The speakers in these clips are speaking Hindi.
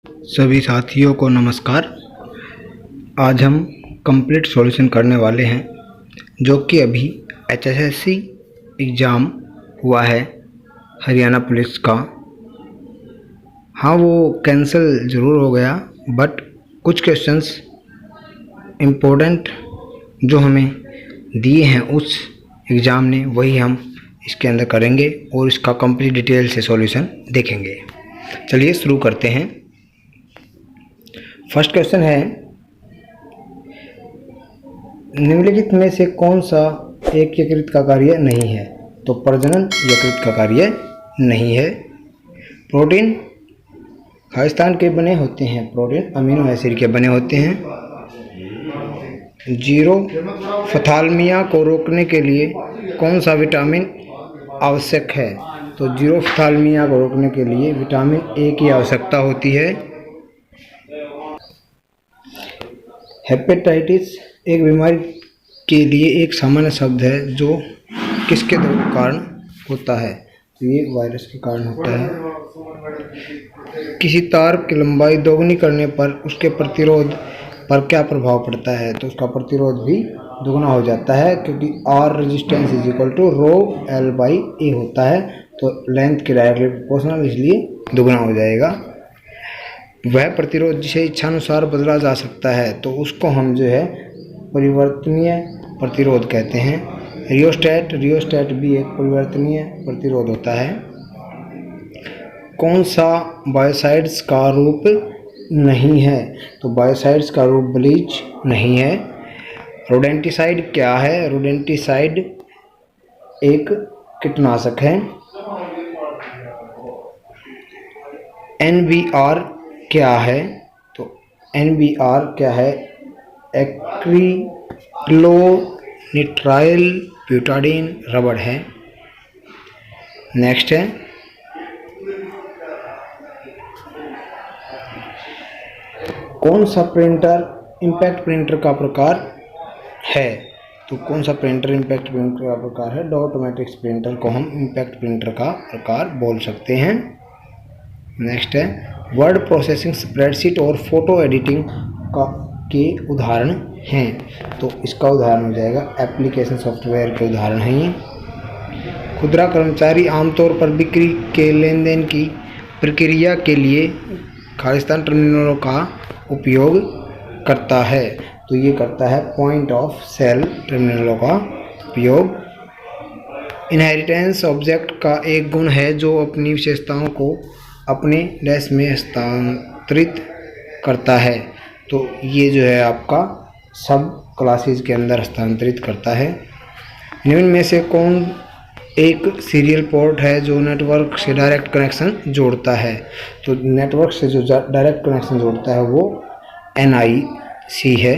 सभी साथियों को नमस्कार। आज हम कंप्लीट सॉल्यूशन करने वाले हैं जो कि अभी HSSC एग्ज़ाम हुआ है हरियाणा पुलिस का। हाँ, वो कैंसिल ज़रूर हो गया, बट कुछ क्वेश्चंस इम्पोर्टेंट जो हमें दिए हैं उस एग्ज़ाम ने, वही हम इसके अंदर करेंगे और इसका कंप्लीट डिटेल से सॉल्यूशन देखेंगे। चलिए शुरू करते हैं। फर्स्ट क्वेश्चन है, निम्नलिखित में से कौन सा एक यकृत का कार्य नहीं है? तो प्रजनन यकृत का कार्य नहीं है। प्रोटीन खालिस्तान के बने होते हैं, प्रोटीन अमीनो एसिड के बने होते हैं। जीरोफ्थाल्मिया को रोकने के लिए कौन सा विटामिन आवश्यक है? तो जीरोफ्थाल्मिया को रोकने के लिए विटामिन ए की आवश्यकता होती है। हेपेटाइटिस एक बीमारी के लिए एक सामान्य शब्द है जो किसके कारण होता है? तो ये वायरस के कारण होता है। किसी तार की लंबाई दोगुनी करने पर उसके प्रतिरोध पर क्या प्रभाव पड़ता है? तो उसका प्रतिरोध भी दुगना हो जाता है, क्योंकि R resistance is equal to rho L by A होता है, तो लेंथ के डायरेक्टली प्रोपोर्शनल, इसलिए दुगना हो जाएगा। वह प्रतिरोध जिसे इच्छानुसार बदला जा सकता है तो उसको हम जो है परिवर्तनीय प्रतिरोध कहते हैं। रियोस्टेट भी एक परिवर्तनीय प्रतिरोध होता है। कौन सा बायोसाइड्स का रूप नहीं है? तो बायोसाइड्स का रूप ब्लीच नहीं है। रोडेंटिसाइड क्या है? रोडेंटिसाइड एक कीटनाशक है। NBR क्या है? तो NBR क्या है? एक्रिक्लोनिट्राइल ब्यूटाडीन रबड़ है। नेक्स्ट है, कौन सा प्रिंटर इम्पैक्ट प्रिंटर का प्रकार है? तो कौन सा प्रिंटर इम्पैक्ट प्रिंटर का प्रकार है? डॉट मैट्रिक्स प्रिंटर को हम इम्पैक्ट प्रिंटर का प्रकार बोल सकते हैं। नेक्स्ट है, वर्ड प्रोसेसिंग, स्प्रेडशीट और फोटो एडिटिंग के उदाहरण हैं। तो इसका उदाहरण हो जाएगा एप्लीकेशन सॉफ्टवेयर के उदाहरण हैं ये। खुदरा कर्मचारी आमतौर पर बिक्री के लेन देन की प्रक्रिया के लिए खालिस्तान टर्मिनलों का उपयोग करता है। तो ये करता है पॉइंट ऑफ सेल टर्मिनलों का उपयोग। इनहेरिटेंस ऑब्जेक्ट का एक गुण है जो अपनी विशेषताओं को अपने डैश में हस्तांतरित करता है। तो ये जो है आपका सब क्लासेस के अंदर हस्तांतरित करता है। निम्न में से कौन एक सीरियल पोर्ट है जो नेटवर्क से डायरेक्ट कनेक्शन जोड़ता है? तो नेटवर्क से जो डायरेक्ट कनेक्शन जोड़ता है वो NIC है।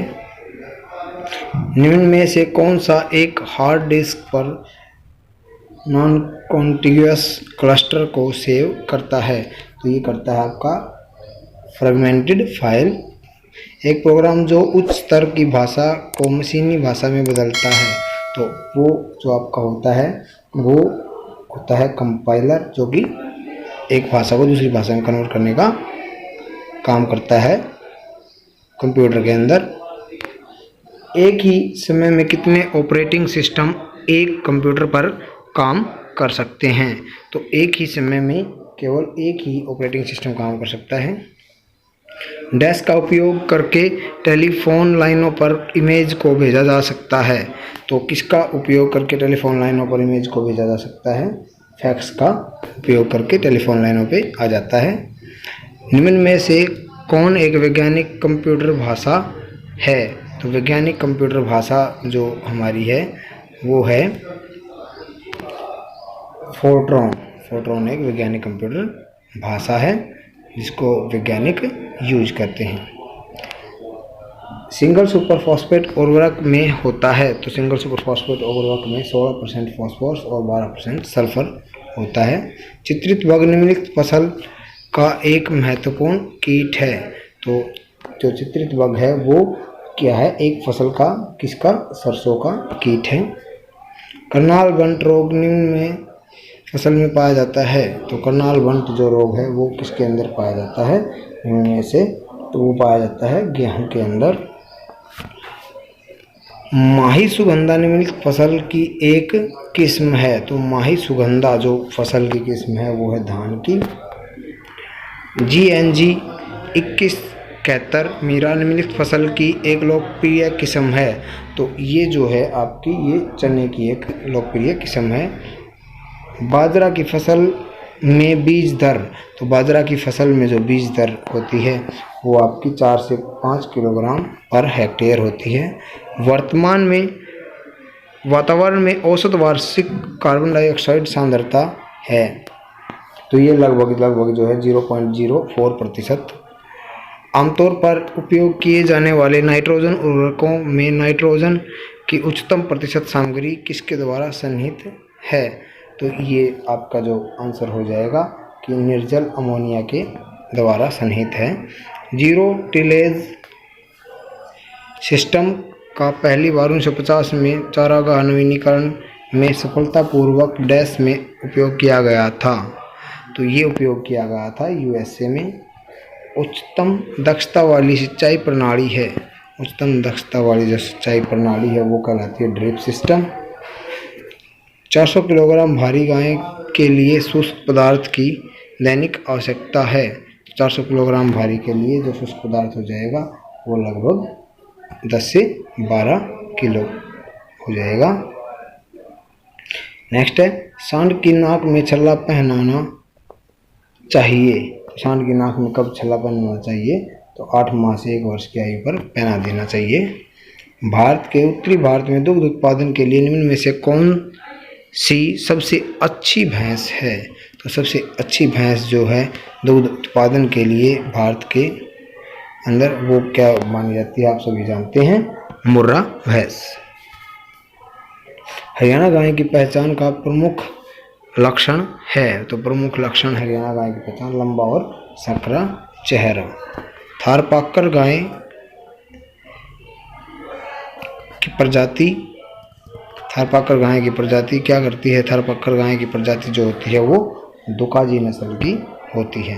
निम्न में से कौन सा एक हार्ड डिस्क पर नॉन कॉन्टिग्यूअस क्लस्टर को सेव करता है? तो ये करता है आपका फ्रेगमेंटेड फाइल। एक प्रोग्राम जो उच्च स्तर की भाषा को मशीनी भाषा में बदलता है, तो वो जो आपका होता है वो होता है कंपाइलर, जो कि एक भाषा को दूसरी भाषा में कन्वर्ट करने का काम करता है कंप्यूटर के अंदर। एक ही समय में कितने ऑपरेटिंग सिस्टम एक कंप्यूटर पर काम कर सकते हैं? तो एक ही समय में केवल एक ही ऑपरेटिंग सिस्टम काम कर सकता है। डैश का उपयोग करके टेलीफोन लाइनों पर इमेज को भेजा जा सकता है। तो किसका उपयोग करके टेलीफोन लाइनों पर इमेज को भेजा जा सकता है? फैक्स का उपयोग करके टेलीफोन लाइनों पे आ जाता है। निम्न में से कौन एक वैज्ञानिक कंप्यूटर भाषा है? तो वैज्ञानिक कंप्यूटर भाषा जो हमारी है वो है फोर्ट्रॉन। फोर्ट्रॉन एक वैज्ञानिक कंप्यूटर भाषा है जिसको वैज्ञानिक यूज करते हैं। सिंगल सुपर फॉस्फेट उर्वरक में होता है। तो सिंगल सुपर फॉस्फेट उर्वरक में 16% फॉस्फोरस और 12% सल्फर होता है। चित्रित बग निम्नलिखित फसल का एक महत्वपूर्ण कीट है। तो जो चित्रित बग है वो क्या है? एक फसल का, किसका? सरसों का कीट है। करनाल बंट रोग निम्न में फसल में पाया जाता है। तो करनाल बंट जो रोग है वो किसके अंदर पाया जाता है? इनमें से तो वो पाया जाता है गेहूं के अंदर। माही सुगंधा निम्नलिखित फसल की एक किस्म है। तो माही सुगंधा जो फसल की किस्म है वो है धान की। GNG 2171 मीरा निम्नलिखित फसल की एक लोकप्रिय किस्म है। तो ये जो है आपकी ये चने की एक लोकप्रिय किस्म है। बाजरा की फसल में बीज दर, तो बाजरा की फसल में जो बीज दर होती है वो आपकी 4 से 5 किलोग्राम पर हेक्टेयर होती है। वर्तमान में वातावरण में औसत वार्षिक कार्बन डाइऑक्साइड सांद्रता है, तो ये लगभग जो है 0.04%। आमतौर पर उपयोग किए जाने वाले नाइट्रोजन उर्वरकों में नाइट्रोजन की उच्चतम प्रतिशत सामग्री किसके द्वारा सन्निहित है? तो ये आपका जो आंसर हो जाएगा कि निर्जल अमोनिया के द्वारा सन्निहित है। जीरो टिलेज सिस्टम का पहली बार 1950 में चारागाह नवीनीकरण में सफलतापूर्वक डैश में उपयोग किया गया था। तो ये उपयोग किया गया था USA में। उच्चतम दक्षता वाली सिंचाई प्रणाली है, उच्चतम दक्षता वाली जो सिंचाई प्रणाली है वो कहलाती है ड्रिप सिस्टम। 400 किलोग्राम भारी गाय के लिए शुष्क पदार्थ की दैनिक आवश्यकता है। 400 किलोग्राम भारी के लिए जो शुष्क पदार्थ हो जाएगा वो लगभग 10 से 12 किलो हो जाएगा। नेक्स्ट है सांड की नाक में छल्ला पहनाना चाहिए। सांड की नाक में कब छल्ला पहनाना चाहिए? तो 8 माह से 1 वर्ष की आयु पर पहना देना चाहिए। भारत के उत्तरी भारत में दुग्ध उत्पादन के लिए निम्न में से कौन सी सबसे अच्छी भैंस है? तो सबसे अच्छी भैंस जो है दुग्ध उत्पादन के लिए भारत के अंदर वो क्या मानी जाती है, आप सभी जानते हैं, मुर्रा भैंस। हरियाणा गाय की पहचान का प्रमुख लक्षण है। तो प्रमुख लक्षण हरियाणा गाय की पहचान लंबा और संकरा चेहरा। थारपाकर गाय की प्रजाति, थारपाकर गाय की प्रजाति क्या करती है? थारपाकर गाय की प्रजाति जो होती है वो दुकाजी नस्ल की होती है,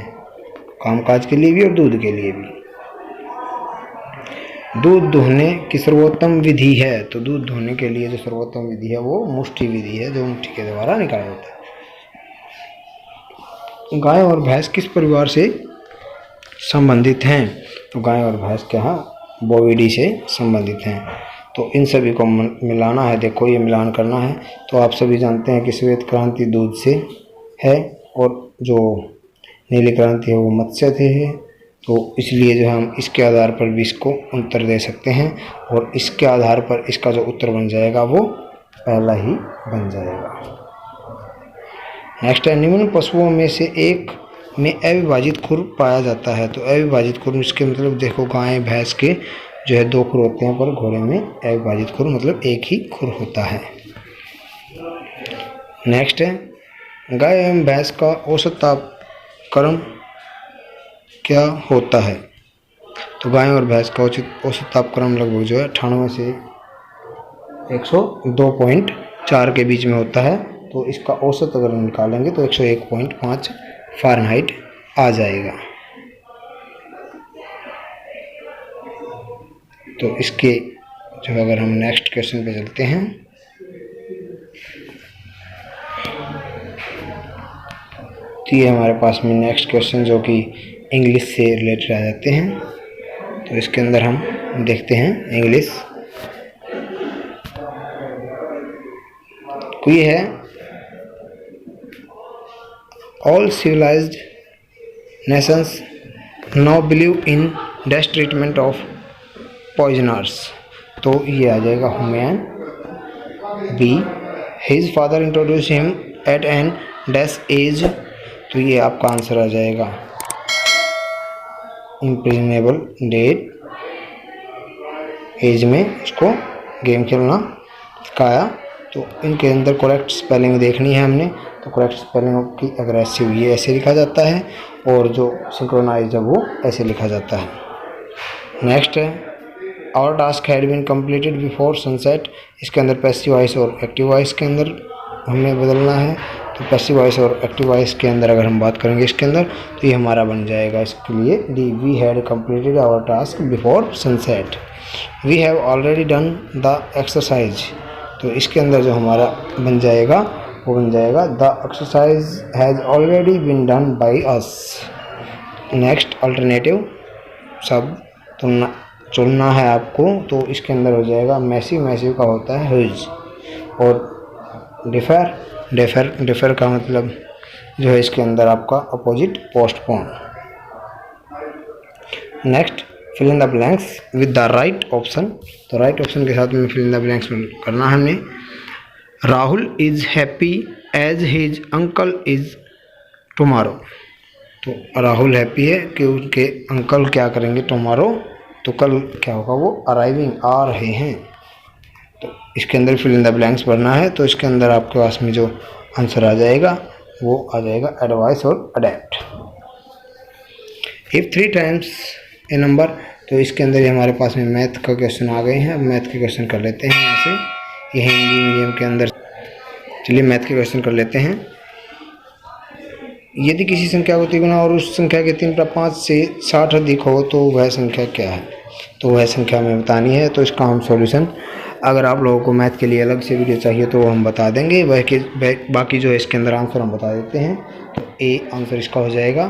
कामकाज के लिए भी और दूध के लिए भी। दूध दुहने की सर्वोत्तम विधि है। तो दूध दुहने के लिए जो सर्वोत्तम विधि है वो मुष्टि विधि है, जो मुष्टि के द्वारा निकाला जाता है। गाय और भैंस किस परिवार से संबंधित हैं? तो गाय और भैंस क्या है? बोविडी से संबंधित हैं। तो इन सभी को मिलाना है, देखो ये मिलान करना है। तो आप सभी जानते हैं कि श्वेत क्रांति दूध से है और जो नीली क्रांति है वो मत्स्य से है। तो इसलिए जो हम इसके आधार पर भी इसको उत्तर दे सकते हैं और इसके आधार पर इसका जो उत्तर बन जाएगा वो पहला ही बन जाएगा। नेक्स्ट है निम्न पशुओं में से एक में अविभाजित खुर पाया जाता है। तो अविभाजित खुर इसके मतलब देखो गाय भैंस के जो है 2 खुर होते हैं, पर घोड़े में अविभाजित खुर मतलब एक ही खुर होता है। नेक्स्ट है गाय एवं भैंस का औसत तापक्रम क्या होता है? तो गाय और भैंस का औसत तापक्रम लगभग जो है 98 से 102.4 के बीच में होता है। तो इसका औसत अगर निकालेंगे तो 101.5 फ़ारेनहाइट आ जाएगा। तो इसके जो है अगर हम नेक्स्ट क्वेश्चन पे चलते हैं, तो ये हमारे पास में नेक्स्ट क्वेश्चन जो कि इंग्लिश से रिलेटेड आ जाते हैं। तो इसके अंदर हम देखते हैं इंग्लिश। तो ये है all civilized nations now believe in dash treatment of poisoners. तो ये आ जाएगा humane. By his father introduce him at an dash age. तो ये आपका आंसर आ जाएगा इम्प्रिजनेबल डेट एज में उसको गेम खेलना सिखाया। तो इनके अंदर करेक्ट स्पेलिंग देखनी है हमने। तो करेक्ट स्पेलिंग की अग्रेसिव ये ऐसे लिखा जाता है और जो सिंक्रोनाइज है वो ऐसे लिखा जाता है। नेक्स्ट है our task had been completed before sunset. इसके अंदर पैसिव वॉइस और एक्टिव वॉइस के अंदर हमें बदलना है। तो पैसिव वॉइस और एक्टिव वॉइस के अंदर अगर हम बात करेंगे इसके अंदर, तो ये हमारा बन जाएगा इसके लिए D, we had completed our task before sunset, we have already done the exercise. तो इसके अंदर जो हमारा बन जाएगा वो बन जाएगा the exercise has already been done by us. Next alternative शब्द चुनना है आपको, तो इसके अंदर हो जाएगा मैसिव, मैसिव का होता है ह्यूज, और डिफर का मतलब जो है इसके अंदर आपका opposite postpone. Next fill in the blanks with the right option, तो राइट ऑप्शन के साथ में फिल इन द ब्लैंक्स करना है हमने। Rahul is happy as his uncle is tomorrow, तो राहुल हैप्पी है कि उनके अंकल क्या करेंगे टुमारो, तो कल क्या होगा वो अराइविंग, आ रहे हैं। तो इसके अंदर फिल इन द ब्लैंक्स भरना है, तो इसके अंदर आपके पास में जो आंसर आ जाएगा वो आ जाएगा एडवाइस और adapt. If 3 times A number, तो इसके अंदर ही हमारे पास में मैथ का क्वेश्चन आ गए हैं। अब मैथ के क्वेश्चन कर लेते हैं यहाँ से, ये हिंदी मीडियम के अंदर। चलिए मैथ के क्वेश्चन कर लेते हैं। यदि किसी संख्या को 3 गुना और उस संख्या के 3/5 से 60 अधिक हो तो वह संख्या क्या है, तो वह संख्या हमें बतानी है। तो इसका हम सॉल्यूशन, अगर आप लोगों को मैथ के लिए अलग से वीडियो चाहिए तो वो हम बता देंगे, बाकी जो है इसके अंदर आंसर हम बता देते हैं। तो ए आंसर इसका हो जाएगा।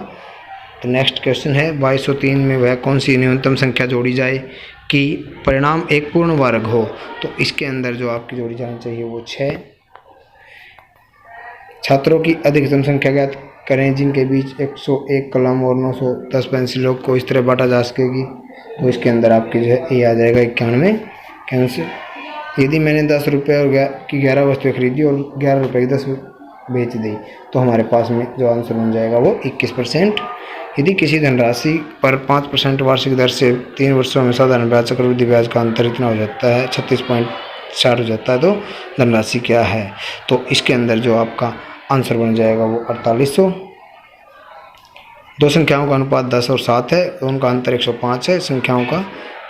तो नेक्स्ट क्वेश्चन है 2203 में वह कौन सी न्यूनतम संख्या जोड़ी जाए कि परिणाम एक पूर्ण वर्ग हो, तो इसके अंदर जो आपकी जोड़ी जानी चाहिए वो 6। छात्रों की अधिकतम संख्या ज्ञात करें जिनके बीच 101 कलम और 910 पेंसिलों को इस तरह बांटा जा सकेगी, तो इसके अंदर आपकी जो है ए आ जाएगा 91 कैंसिल। यदि मैंने 10 रुपये और की 11 वस्तुएं खरीदी और 11 रुपये की 10 बेच दी, तो हमारे पास में जो आंसर बन जाएगा वो 21%। यदि किसी धनराशि पर 5% वार्षिक दर से 3 वर्षों में साधारण ब्याज चक्रवृद्धि ब्याज का अंतर इतना हो जाता है 36.60 हो जाता है, तो धनराशि क्या है, तो इसके अंदर जो आपका आंसर बन जाएगा वो 4800। दो संख्याओं का अनुपात 10 और 7 है, तो उनका अंतर 105 है। संख्याओं का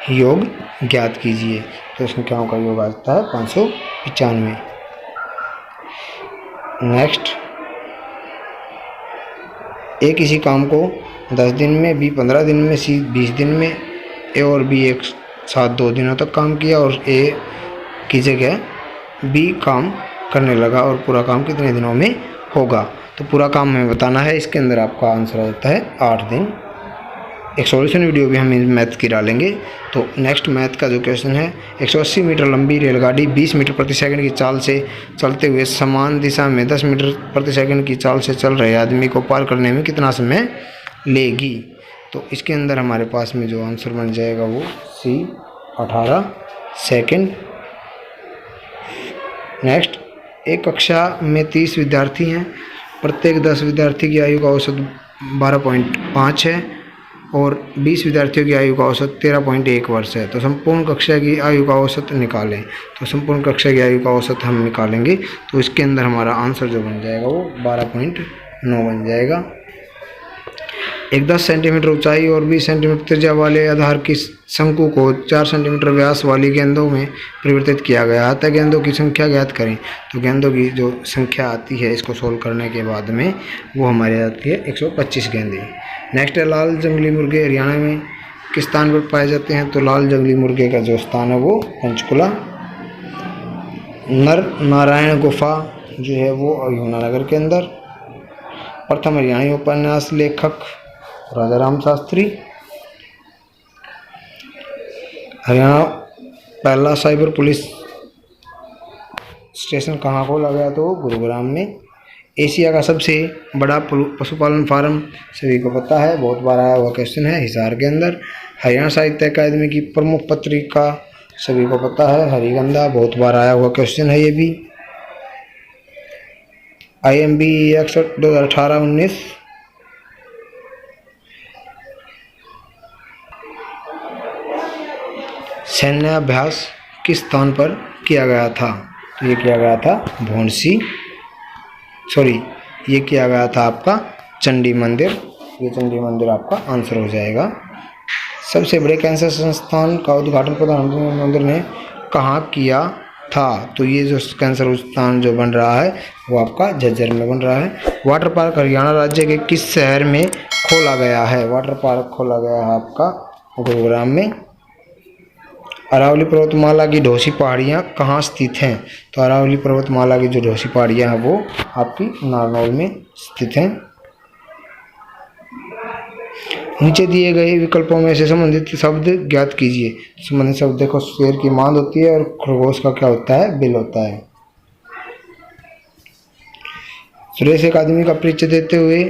योग ज्ञात कीजिए, तो संख्याओं का योग आता है 595। नेक्स्ट, ए किसी काम को 10 दिन में, बी 15 दिन में, सी 20 दिन में, ए और बी एक साथ 2 दिनों तक काम किया और ए की जगह बी काम करने लगा और पूरा काम कितने दिनों में होगा, तो पूरा काम हमें बताना है। इसके अंदर आपका आंसर आ जाता है 8 दिन। एक सॉल्यूशन वीडियो भी हम इन मैथ की डालेंगे। तो नेक्स्ट मैथ का जो क्वेश्चन है, 180 मीटर लंबी रेलगाड़ी 20 मीटर प्रति सेकंड की चाल से चलते हुए समान दिशा में 10 मीटर प्रति सेकंड की चाल से चल रहे आदमी को पार करने में कितना समय लेगी, तो इसके अंदर हमारे पास में जो आंसर बन जाएगा वो सी 18 सेकंड। नेक्स्ट, एक कक्षा में 30 विद्यार्थी हैं, प्रत्येक 10 विद्यार्थी की आयु का औसत 12.5 है और 20 विद्यार्थियों की आयु का औसत 13.1 वर्ष है, तो संपूर्ण कक्षा की आयु का औसत निकालें। तो संपूर्ण कक्षा की आयु का औसत हम निकालेंगे, तो इसके अंदर हमारा आंसर जो बन जाएगा वो 12.9 बन जाएगा। एक 10 सेंटीमीटर ऊंचाई और 20 सेंटीमीटर त्रिज्या वाले आधार की शंकु को 4 सेंटीमीटर व्यास वाली गेंदों में परिवर्तित किया गया है, गेंदों की संख्या ज्ञात करें। तो गेंदों की जो संख्या आती है इसको सोल्व करने के बाद में वो हमारी आती है 125 गेंदें। नेक्स्ट है, लाल जंगली मुर्गे हरियाणा में किस स्थान पर पाए जाते हैं, तो लाल जंगली मुर्गे का जो स्थान है वो पंचकुला। नर नारायण गुफा जो है वो यमुनानगर के अंदर। प्रथम हरियाणवी उपन्यास लेखक राजा राम शास्त्री। हरियाणा पहला साइबर पुलिस स्टेशन कहाँ खोला गया, तो गुरुग्राम में। एशिया का सबसे बड़ा पशुपालन फार्म सभी को पता है, बहुत बार आया हुआ क्वेश्चन है, हिसार के अंदर। हरियाणा साहित्य अकादमी की प्रमुख पत्रिका सभी को पता है, हरिगंधा, बहुत बार आया हुआ क्वेश्चन है ये भी। IMB 2018-19। सैन्य अभ्यास किस स्थान पर किया गया था, तो ये किया गया था ये किया गया था आपका चंडी मंदिर। ये चंडी मंदिर आपका आंसर हो जाएगा। सबसे बड़े कैंसर संस्थान का उद्घाटन प्रधानमंत्री नरेंद्र मोदी ने कहाँ किया था। तो ये जो कैंसर स्थान जो बन रहा है वो आपका झज्जर में बन रहा है। वाटर पार्क हरियाणा राज्य के किस शहर में खोला गया है? वाटर पार्क खोला गया है आपका गुरुग्राम में। अरावली पर्वतमाला की ढोसी पहाड़ियाँ कहाँ स्थित हैं? तो अरावली पर्वतमाला की जो ढोसी पहाड़ियाँ हैं वो आपकी नारनौल में स्थित हैं। नीचे दिए गए विकल्पों में से संबंधित शब्द ज्ञात कीजिए। संबंधित शब्द देखो, शेर की मांद होती है और खरगोश का क्या होता है? बिल होता है। सुरेश एक आदमी का परिचय देते हुए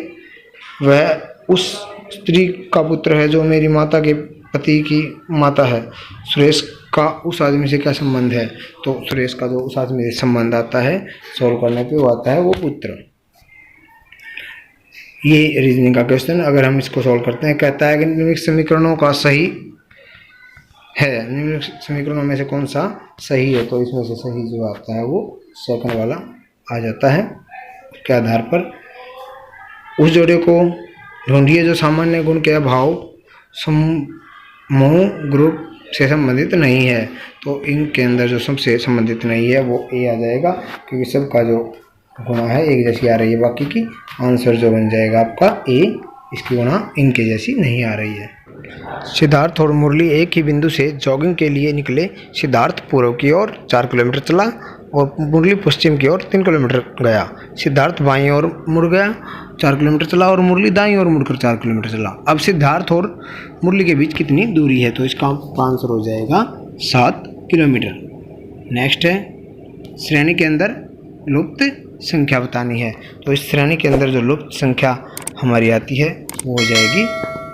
वह उस स्त्री का पुत्र है जो मेरी माता के पति की माता है। सुरेश का उस आदमी से क्या संबंध है? तो सुरेश का जो उस आदमी से संबंध आता है सॉल्व करने पे वो आता है वो पुत्र। ये रीजनिंग का क्वेश्चन अगर हम इसको सॉल्व करते हैं, कहता है कि निम्नलिखित समीकरणों का सही है, निम्नलिखित समीकरणों में से कौन सा सही है? तो इसमें से सही जो आता है वो सेकंड वाला आ जाता है। के आधार पर उस जोड़े को ढूंढिए जो सामान्य गुण के अभाव समूह ग्रुप से संबंधित नहीं है। तो इनके अंदर जो सबसे संबंधित नहीं है वो ए आ जाएगा, क्योंकि सबका जो गुणा है एक जैसी आ रही है, बाकी की आंसर जो बन जाएगा आपका ए, इसकी गुणा इनके जैसी नहीं आ रही है। सिद्धार्थ और मुरली एक ही बिंदु से जॉगिंग के लिए निकले। सिद्धार्थ पूर्व की ओर 4 किलोमीटर चला और मुरली पश्चिम की ओर 3 किलोमीटर गया। सिद्धार्थ बाईं ओर मुड़ गया, 4 किलोमीटर चला और मुरली दाईं ओर मुड़कर 4 किलोमीटर चला। अब सिद्धार्थ और मुरली के बीच कितनी दूरी है? तो इसका आंसर हो जाएगा 7 किलोमीटर। नेक्स्ट है श्रेणी के अंदर लुप्त संख्या बतानी है। तो इस श्रेणी के अंदर जो लुप्त संख्या हमारी आती है वो हो जाएगी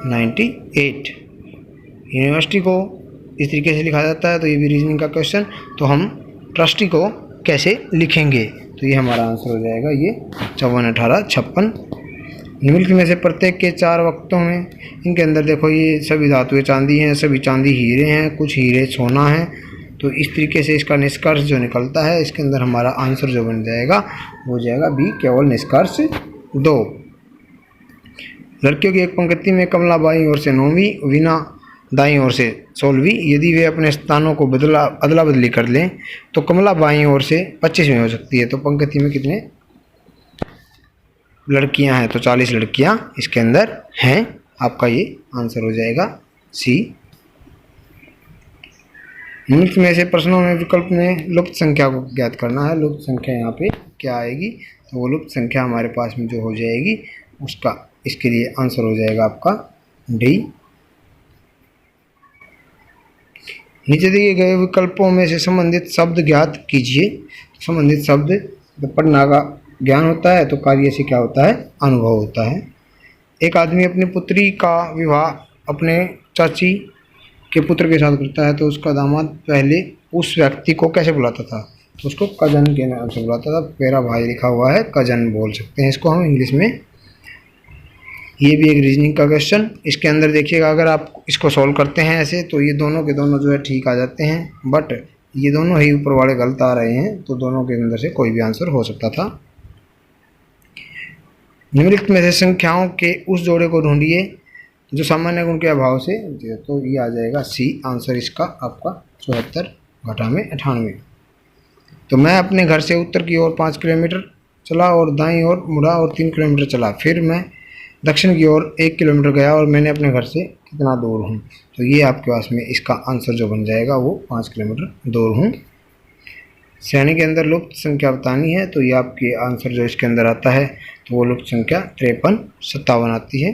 98। यूनिवर्सिटी को इस तरीके से लिखा जाता है, तो ये भी रीजनिंग का क्वेश्चन। तो हम ट्रस्टी को कैसे लिखेंगे? तो ये हमारा आंसर हो जाएगा ये 54, 18, 56। निम्नलिखित में से प्रत्येक के 4 वक्तों में, इनके अंदर देखो ये सभी धातुएं चांदी हैं, सभी चांदी हीरे हैं, कुछ हीरे सोना है। तो इस तरीके से इसका निष्कर्ष जो निकलता है, इसके अंदर हमारा आंसर जो बन जाएगा वो हो जाएगा बी, केवल निष्कर्ष 2। लड़कियों की एक पंक्ति में कमला बाईं ओर से 9वीं, वीना दाईं ओर से 16वीं। यदि वे अपने स्थानों को अदला बदली कर लें तो कमला बाईं ओर से 25वीं हो सकती है। तो पंक्ति में कितने लड़कियां हैं? तो 40 लड़कियां इसके अंदर हैं। आपका ये आंसर हो जाएगा सी। निम्नलिखित में से प्रश्नों में विकल्प में लुप्त संख्या को ज्ञात करना है। लुप्त संख्या यहाँ पे क्या आएगी? तो वो लुप्त संख्या हमारे पास में जो हो जाएगी उसका, इसके लिए आंसर हो जाएगा आपका डी। नीचे दिए गए विकल्पों में से संबंधित शब्द ज्ञात कीजिए। संबंधित शब्द जब पढ़ना का ज्ञान होता है तो कार्य से क्या होता है? अनुभव होता है। एक आदमी अपनी पुत्री का विवाह अपने चाची के पुत्र के साथ करता है, तो उसका दामाद पहले उस व्यक्ति को कैसे बुलाता था? तो उसको कजन के नाम से बुलाता था। मेरा भाई लिखा हुआ है, कजन बोल सकते हैं इसको हम इंग्लिश में। ये भी एक रीजनिंग का क्वेश्चन। इसके अंदर देखिएगा, अगर आप इसको सॉल्व करते हैं ऐसे तो ये दोनों के दोनों जो है ठीक आ जाते हैं, बट ये दोनों ही ऊपर वाले गलत आ रहे हैं, तो दोनों के अंदर से कोई भी आंसर हो सकता था। निम्नलिखित में से संख्याओं के उस जोड़े को ढूंढिए जो सामान्य गुण के अभाव से, तो ये आ जाएगा सी आंसर इसका आपका 74 घटा में 98। तो मैं अपने घर से उत्तर की ओर 5 किलोमीटर चला और दाईं ओर मुड़ा और 3 किलोमीटर चला। फिर मैं दक्षिण की ओर 1 किलोमीटर गया और मैंने अपने घर से कितना दूर हूँ? तो ये आपके पास में इसका आंसर जो बन जाएगा वो 5 किलोमीटर दूर हूँ। श्रेणी के अंदर लुप्त संख्या बतानी है, तो ये आपके आंसर जो इसके अंदर आता है तो वो लुप्त संख्या 53, 57 आती है।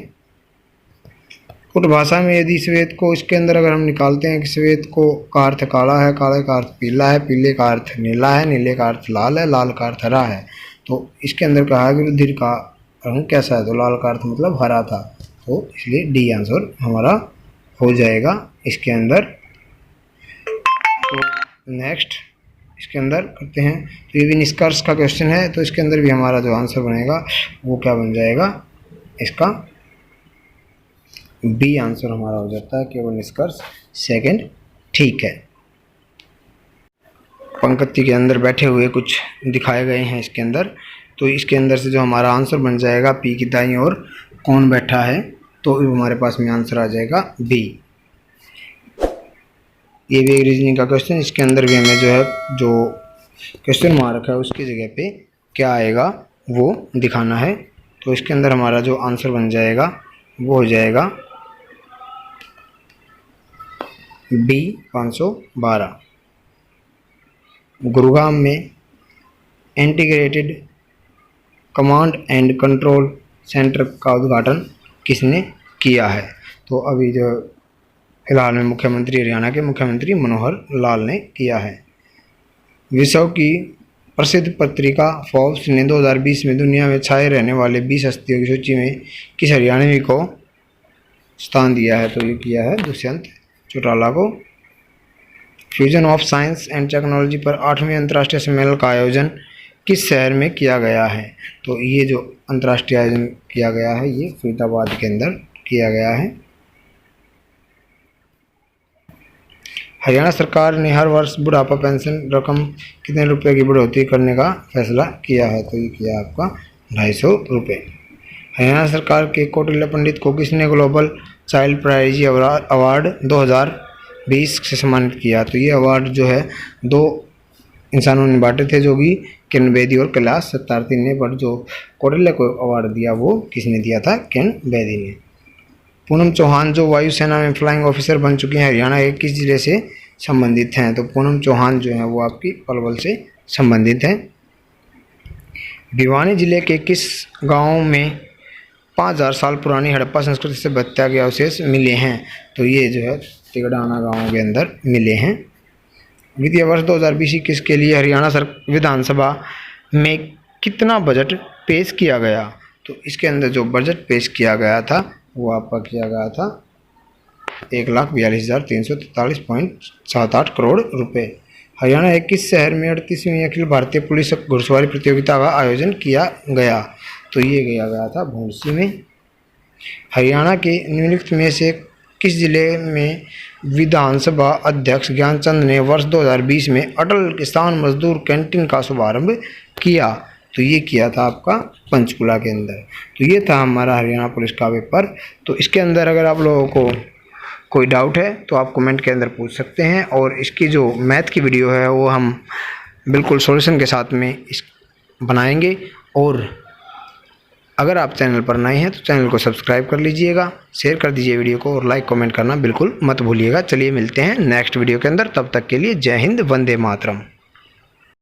कुट भाषा में यदि श्वेत को इसके अंदर अगर हम निकालते हैं कि श्वेत को का अर्थ काला है, काले का अर्थ पीला है, पीले का अर्थ नीला है, नीले का अर्थ लाल है, लाल का अर्थ हरा है। तो इसके अंदर कहा है कि रुधिर का रंग कैसा है? तो लाल का अर्थ मतलब हरा था, तो इसलिए डी आंसर हमारा हो जाएगा इसके अंदर। तो नेक्स्ट इसके अंदर करते हैं, तो ये भी निष्कर्ष का क्वेश्चन है, तो इसके अंदर भी हमारा जो आंसर बनेगा वो क्या बन जाएगा? इसका बी आंसर हमारा हो जाता है, केवल निष्कर्ष सेकंड ठीक है। पंक्ति के अंदर बैठे हुए कुछ दिखाए गए हैं इसके अंदर, तो इसके अंदर से जो हमारा आंसर बन जाएगा पी की दाईं ओर कौन बैठा है, तो हमारे पास में आंसर आ जाएगा बी। ये भी एक रीजनिंग का क्वेश्चन, इसके अंदर भी हमें जो है जो क्वेश्चन मार्क है उसकी जगह पे क्या आएगा वो दिखाना है। तो इसके अंदर हमारा जो आंसर बन जाएगा वो हो जाएगा बी 512। गुरुग्राम में integrated command and control centre का उद्घाटन किसने किया है? तो अभी जो फिलहाल में मुख्यमंत्री, हरियाणा के मुख्यमंत्री मनोहर लाल ने किया है। विश्व की प्रसिद्ध पत्रिका फोर्ब्स ने 2020 में दुनिया में छाए रहने वाले 20 हस्तियों की सूची में किस हरियाणवी को स्थान दिया है? तो ये किया है दुष्यंत चौटाला को। Fusion of science and technology पर 8वें अंतर्राष्ट्रीय सम्मेलन का आयोजन किस शहर में किया गया है? तो ये जो अंतर्राष्ट्रीय आयोजन किया गया है ये फरीदाबाद के अंदर किया गया है। हरियाणा सरकार ने हर वर्ष बुढ़ापा पेंशन रकम कितने रुपए की बढ़ोतरी करने का फैसला किया है? तो ये किया आपका 250 रुपये। हरियाणा सरकार के कौटिल्य पंडित को किसने ग्लोबल चाइल्ड प्राइज अवार्ड 2020 से सम्मानित किया? तो ये अवार्ड जो है 2 इंसानों ने बांटे थे, जो कि किरण बेदी और कैलाश सत्यार्थी ने, बट जो कौटिल्य को अवार्ड दिया वो किसने दिया था? किरण बेदी ने। पूनम चौहान जो वायुसेना में फ्लाइंग ऑफिसर बन चुकी हैं, हरियाणा के किस जिले से संबंधित हैं? तो पूनम चौहान जो है वो आपकी पलवल से संबंधित हैं। भिवानी जिले के किस गांव में 5000 साल पुरानी हड़प्पा संस्कृति से बत्या के अवशेष मिले हैं? तो ये जो है तिगड़ाना गांव के अंदर मिले हैं। वित्तीय वर्ष 2020-21 के लिए हरियाणा विधानसभा में कितना बजट पेश किया गया? तो इसके अंदर जो बजट पेश किया गया था वो आपका किया गया था 1,42,343.78 करोड़ रुपए। हरियाणा के किस शहर में 38वीं अखिल भारतीय पुलिस घुड़सवारी प्रतियोगिता का आयोजन किया गया? तो ये किया गया था भूंसी में। हरियाणा के निम्नलिखित में से किस जिले में विधानसभा अध्यक्ष ज्ञानचंद ने वर्ष 2020 में अटल किसान मजदूर कैंटीन का शुभारंभ किया? तो ये किया था आपका पंचकुला के अंदर। तो ये था हमारा हरियाणा पुलिस का पेपर। तो इसके अंदर अगर आप लोगों को कोई डाउट है तो आप कमेंट के अंदर पूछ सकते हैं, और इसकी जो मैथ की वीडियो है वो हम बिल्कुल सॉल्यूशन के साथ में इस बनाएंगे। और अगर आप चैनल पर नए हैं तो चैनल को सब्सक्राइब कर लीजिएगा, शेयर कर दीजिए वीडियो को, और लाइक कमेंट करना बिल्कुल मत भूलिएगा। चलिए मिलते हैं नेक्स्ट वीडियो के अंदर, तब तक के लिए जय हिंद, वंदे मातरम।